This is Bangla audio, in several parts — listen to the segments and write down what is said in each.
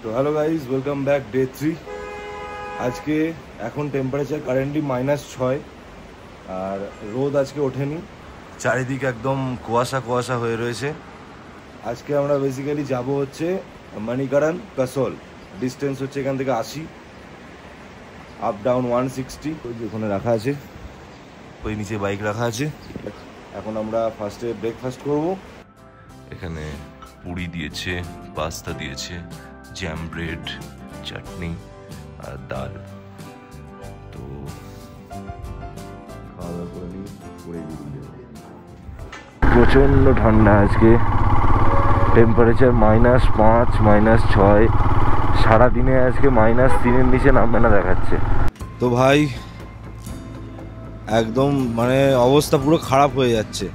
তো hello guys, welcome back day 3। আজকে এখন টেম্পারেচার কারেন্টলি -6 আর রোদ আজকে ওঠেনি, চারিদিকে একদম কুয়াশা কুয়াশা হয়ে রয়েছে। আজকে আমরা বেসিক্যালি যাব হচ্ছে মণিকরণ কাসোল। ডিস্টেন্স হচ্ছে এখান থেকে 80, আপ ডাউন 160। ওখানে রাখা আছে, ওই নিচে বাইক রাখা আছে। এখন আমরা ফার্স্টে ব্রেকফাস্ট করব। এখানে পুরি দিয়েছে, পাস্তা দিয়েছে, জ্যাম ব্রেড, চাটনি আর ডাল। তো খাওয়া দাওয়া করে নিই, প্রচণ্ড ঠান্ডা আজকে। টেম্পারেচার -5, -6, সারাদিনে আজকে -3-এর নিচে নামবে না দেখাচ্ছে। তো ভাই একদম মানে অবস্থা পুরো খারাপ হয়ে যাচ্ছে।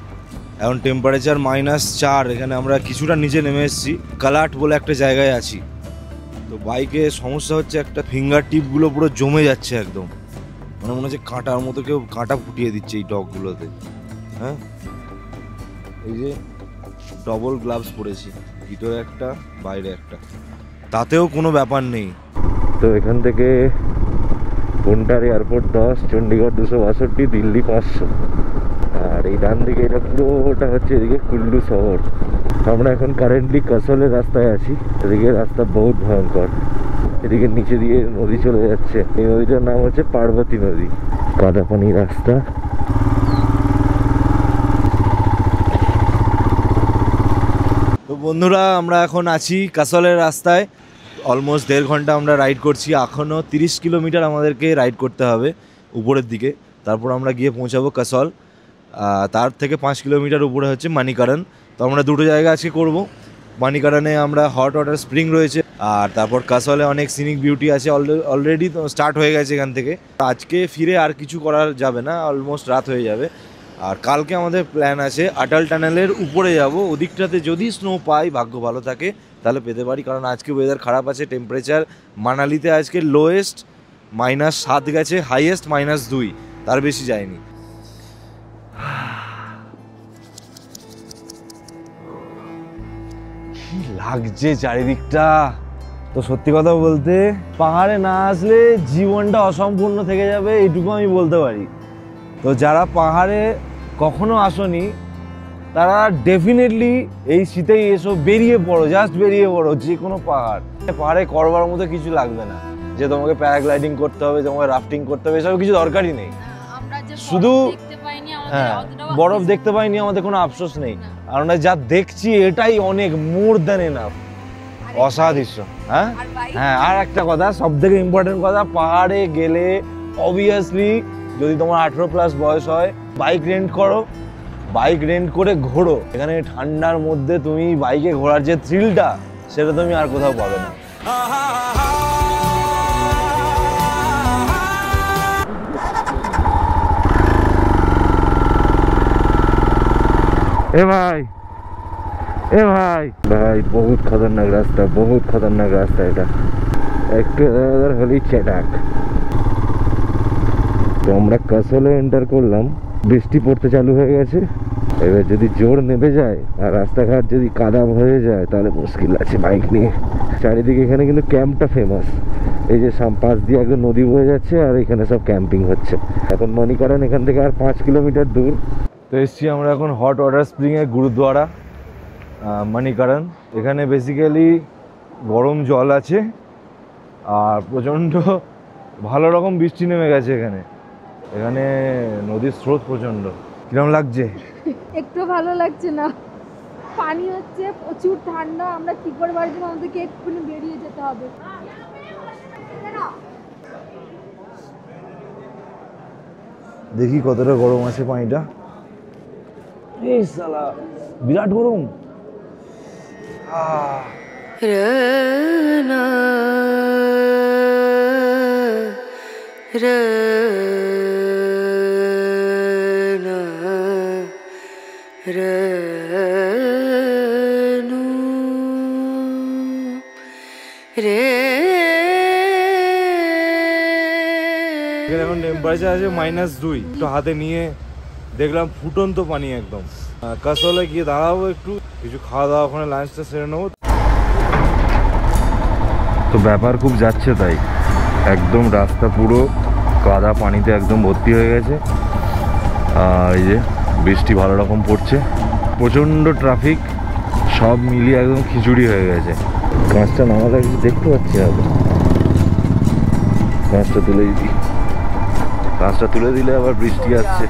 এখন টেম্পারেচার -4, এখানে আমরা কিছুটা নিচে নেমে এসেছি, কালাট বলে একটা জায়গায় আছি। তো বাইকে সমস্যা হচ্ছে একটা ফিঙ্গার টিপগুলো পুরো জমে যাচ্ছে একদম, মানে মনে হচ্ছে কাঁটার মতো কেউ কাঁটা ফুটিয়ে দিচ্ছে এই ডগগুলোতে। হ্যাঁ, এই যে ডবল গ্লাভস পরেছি, ভিতরে একটা বাইরে একটা, তাতেও কোনো ব্যাপার নেই। তো এখান থেকে কোন্টার এয়ারপোর্ট 10, চণ্ডীগড় 262, দিল্লি 500। আর এই ডান দিকে এটা পুরোটা হচ্ছে এদিকে কুল্লু শহর। আমরা এখন কারেন্টলি কাসলের রাস্তায় আছি। এদিকে রাস্তা বহুত ভয়ঙ্কর, এদিকে নিচে দিয়ে নদী চলে যাচ্ছে। এই নদীটার নাম হচ্ছে পার্বতী নদী। কাদা পানি রাস্তা। তো বন্ধুরা, আমরা এখন আছি কাসলের রাস্তায়। অলমোস্ট 1.5 ঘন্টা আমরা রাইড করছি। এখনও 30 কিলোমিটার আমাদেরকে রাইড করতে হবে উপরের দিকে, তারপর আমরা গিয়ে পৌঁছাবো কাসল। তার থেকে 5 কিলোমিটার উপরে হচ্ছে মণিকরণ। তো আমরা দুটো জায়গা আজকে করব। মণিকরণে আমরা হট ওয়াটার স্প্রিং রয়েছে, আর তারপর কাসলে অনেক সিনিক বিউটি আছে, অলরেডি স্টার্ট হয়ে গেছে এখান থেকে। আজকে ফিরে আর কিছু করা যাবে না, অলমোস্ট রাত হয়ে যাবে। আর কালকে আমাদের প্ল্যান আছে অটল টানেলের উপরে যাব। ওদিকটাতে যদি স্নো পাই, ভাগ্য ভালো থাকে তাহলে পেতে পারি, কারণ আজকে ওয়েদার খারাপ আছে। টেম্পারেচার মানালিতে আজকে লোয়েস্ট -7 গেছে, হাইয়েস্ট -2, তার বেশি যায়নি। কি লাগছে চারিদিকটা। তো সত্যি কথা বলতে পাহাড়ে না আসলে জীবনটা অসম্পূর্ণ থেকে যাবে, এইটুকু আমি বলতে পারি। তো যারা পাহাড়ে কখনো আসনি তারা ডেফিনেটলি এই শীতেই এসো, বেরিয়ে পড়ো, জাস্ট বেরিয়ে পড়ো যে কোনো পাহাড়ে করবার মতো কিছু লাগবে না, যে তোমাকে প্যারাগ্লাইডিং করতে হবে, তোমাকে রাফটিং করতে হবে, এসব কিছু দরকারই নেই। শুধু হ্যাঁ, বরফ দেখতে পাইনি আমাদের কোনো আফসোস নেই, আর আমরা যা দেখছি এটাই অনেক, মোর দ্যান এনাফ। অসাদৃশ্য। হ্যাঁ হ্যাঁ, আর একটা কথা, সব থেকে ইম্পর্টেন্ট কথা, পাহাড়ে গেলে অবভিয়াসলি যদি তোমার 18+ বয়স হয়, বাইক রেন্ট করো, বাইক রেন্ট করে ঘোরো। এখানে ঠান্ডার মধ্যে তুমি বাইকে ঘোরার যে থ্রিলটা, সেটা তুমি আর কোথাও পাবে না। এ ভাই, এ ভাই ভাই, বহুত খতরনাক রাস্তা, বহুত খতরনাক রাস্তা এটা। একটু হলেই চেটাক। তো আমরা কাসলে এন্টার করলাম, বৃষ্টি পড়তে চালু হয়ে গেছে। এবার যদি জোর নেমে যায় আর রাস্তাঘাট যদি কাদা হয়ে যায় তাহলে মুশকিল আছে বাইক নিয়ে। চারিদিকে এখানে কিন্তু ক্যাম্পটা ফেমাস। এই যে পাশ দিয়ে একদম নদী বয়ে যাচ্ছে, আর এখানে সব ক্যাম্পিং হচ্ছে। এখন মণিকরণ এখান থেকে আর 5 কিলোমিটার দূর। তো এসছি আমরা এখন হট ওয়াটার স্প্রিংয়ে, গুরুদ্বারা মণিকরণ। এখানে বেসিক্যালি গরম জল আছে, আর প্রচণ্ড ভালো রকম বৃষ্টি নেমে গেছে এখানে। এখানে নদীর স্রোত প্রচণ্ড। কিরম লাগছে? একটু ভালো লাগছে না, পানি হচ্ছে প্রচুর ঠান্ডা। আমরা কি করে বাড়ি যাবো? আমাদেরকে এক্ষুনি বেরিয়ে যেতে হবে। দেখি কতটা গরম আছে পানিটা। এই শালা বিরাট গরম। এখন টেম্পারেচার আছে -2। একটু হাতে নিয়ে দেখলাম ফুটন্ত পানি একদম। কাসলে গিয়ে দাঁড়াবো, একটু কিছু খাওয়া দাওয়া, ওখানে লাঞ্চটা সেরে নেবো। তো ব্যাপার খুব যাচ্ছে, তাই একদম রাস্তা পুরো কাদা পানিতে একদম ভর্তি হয়ে গেছে। আর এই যে বৃষ্টি ভালো রকম পড়ছে, প্রচণ্ড ট্রাফিক, সব মিলিয়ে একদম খিচুড়ি হয়ে গেছে। কাঁচটা নামাতে কিছু দেখতে পাচ্ছি না, কাঁচটা তুলে দিই। কাঁচটা তুলে দিলে আবার বৃষ্টি আসছে,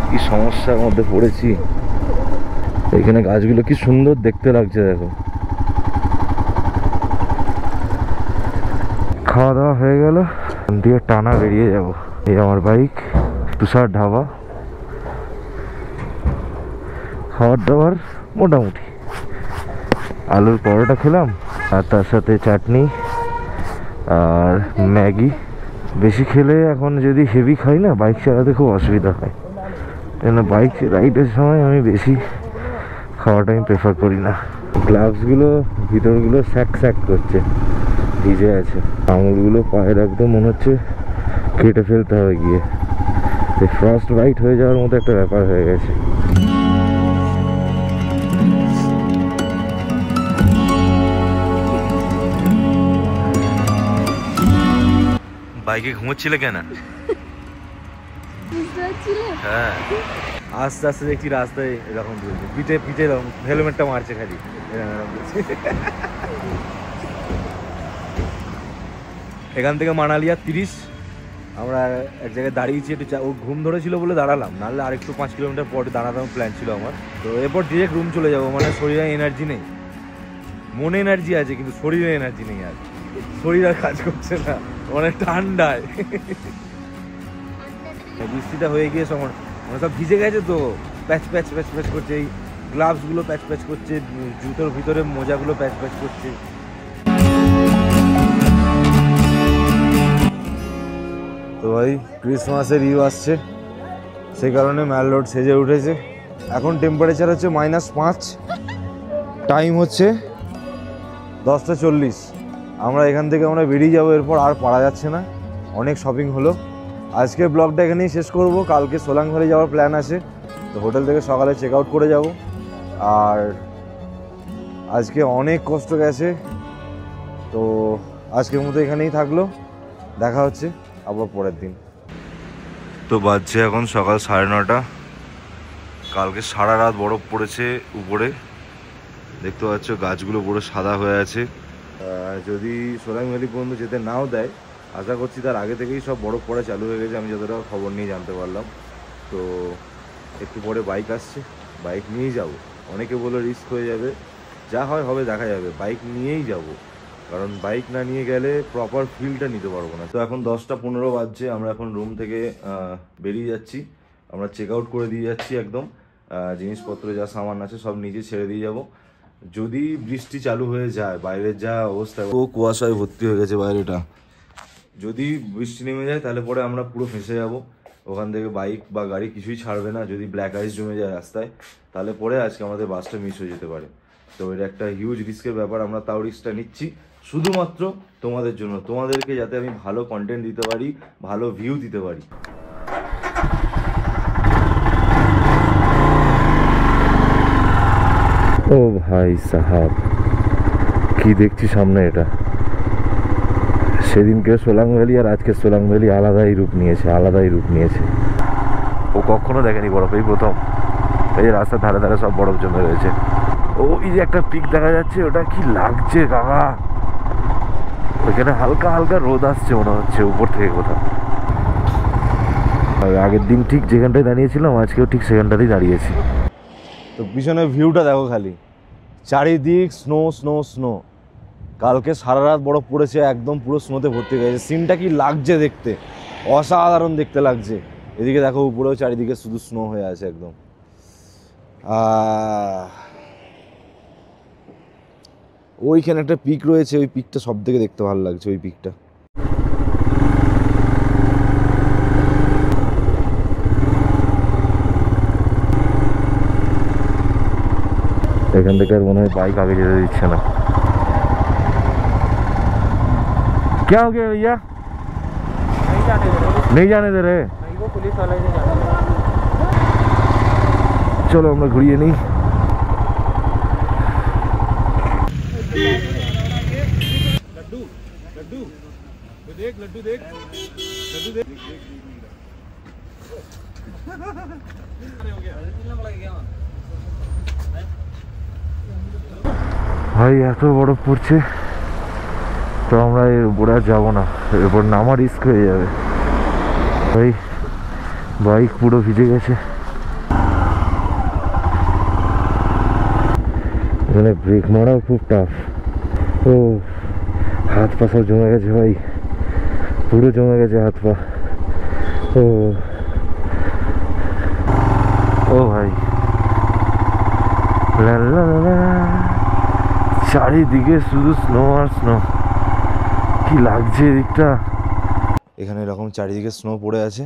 কি সমস্যার মধ্যে পড়েছি। এখানে গাছগুলো কি সুন্দর দেখতে লাগছে, দেখো। খাওয়া দাওয়া হয়ে গেল, দিয়ে টানা বেরিয়ে যাব। এই আমার বাইক, তুষার ঢাবা। খাবার দাবার মোটামুটি, আলুর পরোটা খেলাম আর তার সাথে চাটনি আর ম্যাগি। বেশি খেলে এখন যদি হেভি খাই না, বাইক চালাতে খুব অসুবিধা হয়। কেন বাইক রাইডের সময় আমি বেশি খাওয়াটা আমি প্রেফার করি না। গ্লাভসগুলো ভিতরগুলো স্যাক স্যাক করছে, ভিজে আছে। আঙুলগুলো পায়ের একদম মনে হচ্ছে কেটে ফেলতে হবে গিয়ে। ফ্রস্ট বাইট হয়ে যাওয়ার মতো একটা ব্যাপার হয়ে গেছে। বাইকে ঘুমোচ্ছিলে কেন? হ্যাঁ, আস্তে আস্তে দেখছি রাস্তায় এরকম চলছে, পিঠে পিঠে এরকম হেলমেটটা মারছে খালি। এখান থেকে মানালিয়া 30, আমরা এক জায়গায় দাঁড়িয়েছি, একটু ও ঘুম ধরেছিল বলে দাঁড়ালাম, নাহলে আরেকটু 5 কিলোমিটার পরে দাঁড়ানোর প্ল্যান ছিল আমার। তো এরপর ডিরেক্ট রুম চলে যাবো, মানে শরীরে এনার্জি নেই, মনে এনার্জি আছে কিন্তু শরীরে এনার্জি নেই, আর শরীর আর কাজ করছে না, অনেক ঠান্ডায়। বৃষ্টিটা হয়ে গিয়ে সব মানে সব ভিজে গেছে, তো প্যাচ প্যাচ প্যাচ প্যাচ করছে, এই গ্লাভসগুলো প্যাচ প্যাচ করছে, জুতোর ভিতরে মোজাগুলো প্যাচ প্যাচ করছে। তো ভাই ক্রিসমাসের ইউ আসছে, সেই কারণে ম্যাল রোড সেজে উঠেছে। এখন টেম্পারেচার হচ্ছে -5, টাইম হচ্ছে 10:40। আমরা এখান থেকে বেরিয়ে যাবো, এরপর আর পারা যাচ্ছে না, অনেক শপিং হলো। আজকে ব্লগটা এখানেই শেষ করব, কালকে সোলাং ভ্যালি যাওয়ার প্ল্যান আছে, তো হোটেল থেকে সকালে চেক আউট করে যাব। আর আজকে অনেক কষ্ট গেছে, তো আজকের মতো এখানেই থাকলো, দেখা হচ্ছে আবার পরের দিন। তো বাজছে এখন সকাল 9:30। কালকে সারা রাত বরফ পড়েছে উপরে, দেখতে পাচ্ছ গাছগুলো পুরো সাদা হয়ে আছে। যদি সোলাং ভ্যালি পর্যন্ত যেতে নাও দেয়, আশা করছি তার আগে থেকেই সব বরফ পড়া চালু হয়ে গেছে, আমি যতটা খবর নিয়ে জানতে পারলাম। তো একটু পরে বাইক আসছে, বাইক নিয়েই যাব। অনেকে বলে রিস্ক হয়ে যাবে, যা হয় হবে, দেখা যাবে, বাইক নিয়েই যাব, কারণ বাইক না নিয়ে গেলে প্রপার ফিলটা নিতে পারবো না। তো এখন 10:15 বাজছে, আমরা এখন রুম থেকে বেরিয়ে যাচ্ছি, আমরা চেক আউট করে দিয়ে যাচ্ছি একদম। জিনিসপত্র যা সামান আছে সব নিচে ছেড়ে দিয়ে যাব। যদি বৃষ্টি চালু হয়ে যায়, বাইরের যা অবস্থা, ও কুয়াশায় ভর্তি হয়ে গেছে বাইরেটা, যদি বৃষ্টি নেমে যায় তাহলে পরে আমরা পুরো ফেঁসে যাব, ওখান থেকে বাইক বা গাড়ি কিছুই ছাড়বে না। যদি ব্ল্যাক আইস জমে যায় রাস্তায়, তাহলে পরে আজকে আমাদের বাসটা মিস হয়ে যেতে পারে। তো এটা একটা হিউজ রিস্কের ব্যাপার, আমরা তাও রিস্কটা নিচ্ছি শুধুমাত্র তোমাদের জন্য, তোমাদেরকে যাতে আমি ভালো কন্টেন্ট দিতে পারি, ভালো ভিউ দিতে পারি। ও ভাই সাহাব, কি দেখছি সামনে এটা! সেদিনকে সোলাং ভ্যালি আর আজকে সোলাং ভ্যালি আলাদাই রূপ নিয়েছে। ও কখনো দেখেনি বরফ, এই প্রথম। এই যে রাস্তার ধারে ধারে সব বরফ জমে রয়েছে। ও এই যে একটা পিক দেখা যাচ্ছে, ওটা কি লাগছে কাকা! ওইখানে হালকা হালকা রোদ আসছে মনে হচ্ছে উপর থেকে কোথাও। আগের দিন ঠিক যেখানটায় দাঁড়িয়েছিলাম, আজকেও ঠিক সেখানটাতেই দাঁড়িয়েছি। তো পিছনে ভিউটা দেখো খালি, চারিদিক স্নো স্নো স্নো। কালকে সারা রাত বরফ পড়েছে, একদম পুরো স্নোতে ভর্তি হয়ে গেছে। সিনটা কি লাগছে দেখতে, অসাধারণ দেখতে লাগছে। এদিকে দেখো উপরেও চারিদিকে শুধু স্নো হয়ে আছে একদম। ওইখানে একটা পিক রয়েছে, ওই পিকটা সব থেকে দেখতে ভালো লাগছে, ওই পিকটা। এখান থেকে আর মনে হয় বাইক আগে যেতে দিচ্ছে না। क्या हो गया भैया? नहीं जाने दे रहे? नहीं, वो पुलिस वाला ही जाने दे रहा। चलो আমরা ঘুরিয়ে নিই। लड्डू लड्डू देख लड्डू देख लड्डू देख ভাই এত বরফ পড়ছে তো আমরা এর উপরে আর যাবো না, এরপর নামা রিস্ক হয়ে যাবে ভাই। বাইক পুরো ভিজে গেছে, এখানে ব্রেক মারাও খুব টাফ। ও হাত পা সব জমে গেছে ভাই, পুরো জমে গেছে হাত পা। ও ও ভাই লা লা লা, চারিদিকে শুধু স্নো আর স্নো, কি লাগছে এদিকটা। এখানে এরকম চারিদিকে স্নো পড়ে আছে,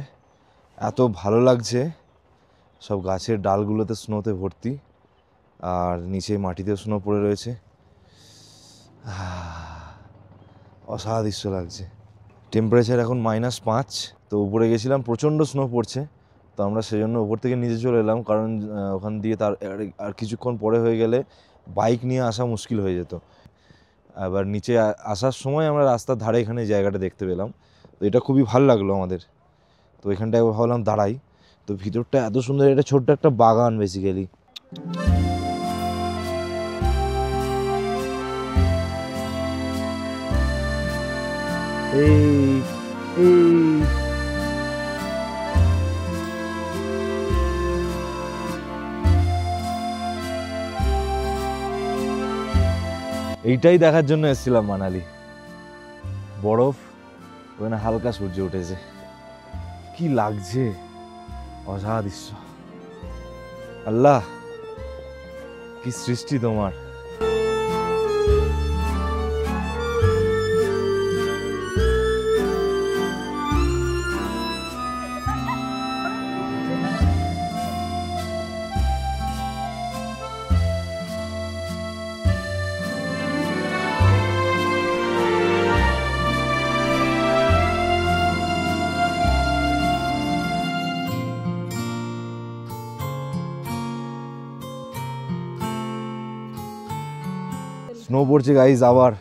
এত ভালো লাগছে। সব গাছের ডালগুলোতে স্নোতে ভর্তি, আর নিচে মাটিতেও স্নো পড়ে রয়েছে। অসাদৃশ্য লাগছে। টেম্পারেচার এখন -5। তো উপরে গেছিলাম, প্রচণ্ড স্নো পড়ছে, তো আমরা সেজন্য উপর থেকে নিচে চলে এলাম, কারণ ওখান দিয়ে তার আর কিছুক্ষণ পরে হয়ে গেলে বাইক নিয়ে আসা মুশকিল হয়ে যেত। আবার নিচে আসার সময় আমরা রাস্তার ধারে এখানে জায়গাটা দেখতে পেলাম, তো এটা খুবই ভালো লাগলো আমাদের। তো এখানটায় ভাবলাম দাঁড়াই, তো ভিতরটা এত সুন্দর, এটা ছোট্ট একটা বাগান বেসিক্যালি। এইটাই দেখার জন্য এসেছিলাম মানালি। বরফ, ওখানে হালকা সূর্য উঠেছে, কি লাগছে, অসাদৃশ্য। আল্লাহ কি সৃষ্টি তোমার। স্নো পড়ছে গাইস, আবার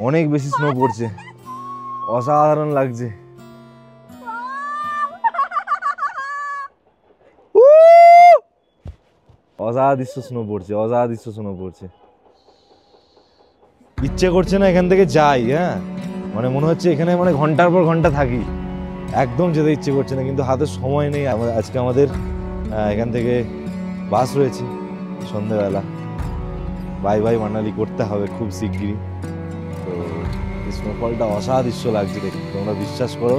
অনেক বেশি স্নো পড়ছে, অসাধারণ লাগছে। অসাদৃশ্য স্নো পড়ছে, অসাদৃশ্য স্নো পড়ছে। ইচ্ছে করছে না এখান থেকে যাই, হ্যাঁ মানে মনে হচ্ছে এখানে মানে ঘন্টার পর ঘন্টা থাকি, একদম যেতে ইচ্ছে করছে না, কিন্তু হাতে সময় নেই। আজকে আমাদের এখান থেকে বাস রয়েছে সন্ধ্যেবেলা, বাই বাই মানালি করতে হবে খুব শিগগিরই। তো স্নোফলটা অসাদৃশ্য লাগছে দেখতে, তোমরা বিশ্বাস করো,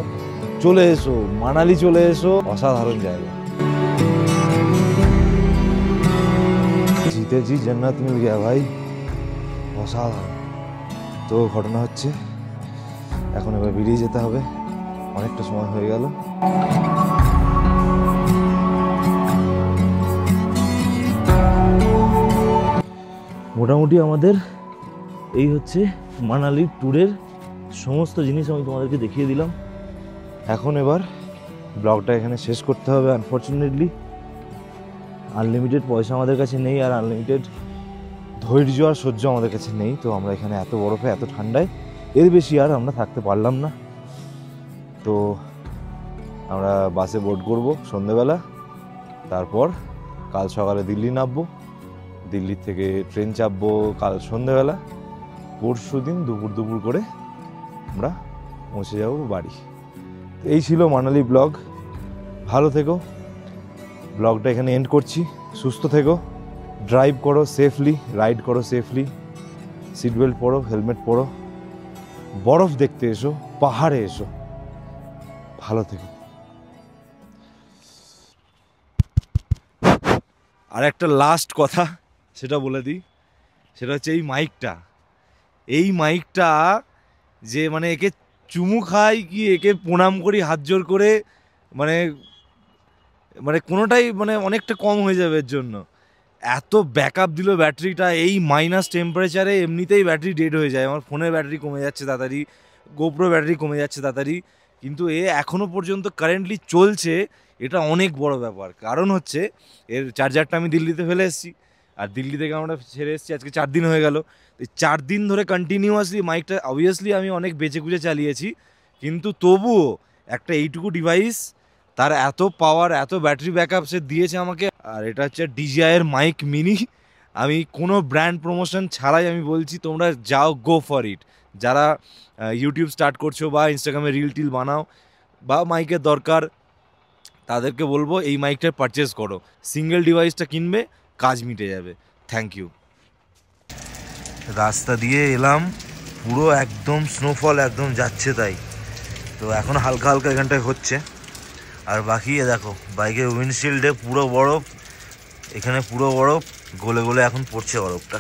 চলে এসো মানালি, চলে এসো, অসাধারণ জায়গা। জিতে জি জান্নাত মিল গিয়া ভাই, অসাধারণ। তো ঘটনা হচ্ছে এখন এবার বেরিয়ে যেতে হবে, অনেকটা সময় হয়ে গেল। মোটামুটি আমাদের এই হচ্ছে মানালি ট্যুরের সমস্ত জিনিস আমি তোমাদেরকে দেখিয়ে দিলাম। এখন এবার ব্লগটা এখানে শেষ করতে হবে। আনফর্চুনেটলি আনলিমিটেড পয়সা আমাদের কাছে নেই, আর আনলিমিটেড ধৈর্য আর সহ্য আমাদের কাছে নেই। তো আমরা এখানে এত বরফে, এত ঠান্ডায় এর বেশি আর আমরা থাকতে পারলাম না। তো আমরা বাসে বোর্ড করব সন্ধ্যেবেলা, তারপর কাল সকালে দিল্লি নামবো, দিল্লি থেকে ট্রেন চাপবো কাল সন্ধ্যেবেলা, পরশু দিন দুপুর করে আমরা পৌঁছে যাব বাড়ি। এই ছিল মানালি ব্লগ। ভালো থেকো, ব্লগটা এখানে এন্ড করছি। সুস্থ থেকো, ড্রাইভ করো সেফলি, রাইড করো সেফলি, সিট বেল্ট পরো, হেলমেট পরো, বরফ দেখতে এসো, পাহাড়ে এসো, ভালো থেকো। আর একটা লাস্ট কথা সেটা বলে দিই, সেটা হচ্ছে এই মাইকটা যে মানে একে চুমু খাই কি একে প্রণাম করি হাত জোর করে, মানে মানে কোনোটাই মানে অনেকটা কম হয়ে যাবে এর জন্য। এত ব্যাকআপ দিল ব্যাটারিটা, এই মাইনাস টেম্পারেচারে এমনিতেই ব্যাটারি ডেড হয়ে যায়। আমার ফোনের ব্যাটারি কমে যাচ্ছে তাড়াতাড়ি, গোপ্রো ব্যাটারি কমে যাচ্ছে তাড়াতাড়ি, কিন্তু এ এখনও পর্যন্ত কারেন্টলি চলছে। এটা অনেক বড় ব্যাপার, কারণ হচ্ছে এর চার্জারটা আমি দিল্লিতে ফেলে এসেছি, আর দিল্লি থেকে আমরা ছেড়ে এসেছি আজকে 4 দিন হয়ে গেল। 4 দিন ধরে কন্টিনিউয়াসলি মাইকটা অবভিয়াসলি আমি অনেক বেঁচে কুচে চালিয়েছি, কিন্তু তবুও একটা এইটুকু ডিভাইস তার এত পাওয়ার, এত ব্যাটারি ব্যাকআপ সে দিয়েছে আমাকে। আর এটা হচ্ছে DJI এর মাইক মিনি। আমি কোনো ব্র্যান্ড প্রমোশন ছাড়াই আমি বলছি, তোমরা যাও, গো ফর ইট। যারা ইউটিউব স্টার্ট করছো বা ইনস্টাগ্রামে রিল টিল বানাও বা মাইকের দরকার, তাদেরকে বলবো এই মাইকটা পারচেস করো। সিঙ্গেল ডিভাইসটা কিনবে, কাজ মিটে যাবে। Thank you. রাস্তা দিয়ে এলাম, পুরো একদম স্নোফল একদম যাচ্ছে তাই। তো এখন হালকা হালকা এখানটায় হচ্ছে, আর বাকি দেখো বাইকের উইন্ডশিল্ডে পুরো বরফ, এখানে পুরো বরফ, গলে গলে এখন পড়ছে বরফটা।